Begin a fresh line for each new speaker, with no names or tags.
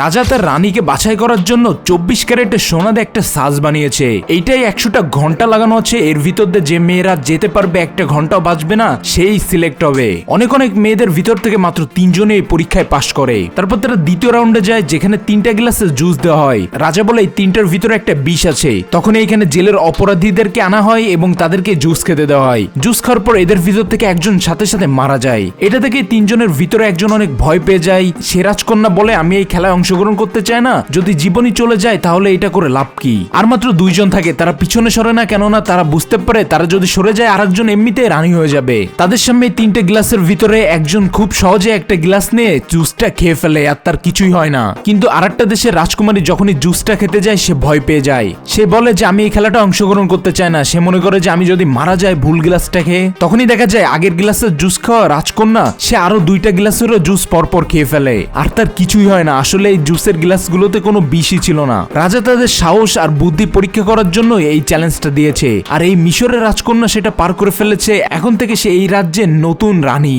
রাজা তার রানীকে বাছাই করার জন্য 24 ক্যারেটের সোনা দিয়ে একটা সাজ বানিয়েছে। এইটাই 100টা ঘন্টা লাগানো আছে, এর ভিতর দিয়ে যে মেয়েরা যেতে পারবে, একটা ঘন্টাও বাঁচবে না, সেই সিলেক্ট হবে। অনেক অনেক মেয়েদের ভিতর থেকে মাত্র 3 জনই এই পরীক্ষায় পাশ করে। তারপর তারা দ্বিতীয় রাউন্ডে যায়, যেখানে 3টা গ্লাসে জুস দেওয়া হয়। রাজা বলে এই 3টার ভিতরে একটা বিষ আছে। তখন এইখানে জেলের অপরাধীদেরকে আনা হয় এবং তাদেরকে জুস খেতে দেওয়া হয়। জুস খাওয়ার পর এদের ভিতর থেকে একজন সাথে সাথে মারা যায়। এটা থেকে 3 জনের ভিতরে একজন অনেক ভয় পেয়ে যায়। সে রাজকন্যা বলে, আমি এই খেলায় অংশগ্রহণ করতে চাই না, যদি জীবনই চলে যায় তাহলে এটা করে লাভ কি। আর মাত্র 2 জন থাকে, তারা পিছনে সরে না, কেননা তারা বুঝতে পারে তারা যদি সরে যায় আরেকজন এমনিতে রানী হয়ে যাবে। তাদের সামনে 3টে গ্লাসের ভিতরে একজন খুব সহজে একটা গ্লাস নিয়ে জুসটা খেয়ে ফেলে, আর তার কিছুই হয় না। কিন্তু আরেকটা দেশের রাজকুমারী যখনই জুসটা খেতে যায় সে ভয় পেয়ে যায়। সে বলে যে আমি এই খেলাটা অংশগ্রহণ করতে চাই না। সে মনে করে যে আমি যদি মারা যায় ভুল গ্লাসটা খেয়ে। তখনই দেখা যায় আগের গ্লাসের জুস খাওয়া রাজকন্যা সে আরো 2টা গ্লাসেরও জুস পরপর খেয়ে ফেলে, আর তার কিছুই হয় না। আসলে এই জুসের গ্লাসগুলোতে কোনো বিষই ছিল না। রাজা তাদের সাহস আর বুদ্ধি পরীক্ষা করার জন্য এই চ্যালেঞ্জটা দিয়েছে, আর এই মিশরের রাজকন্যা সেটা পার করে ফেলেছে। এখন থেকে সে এই রাজ্যের নতুন রানী।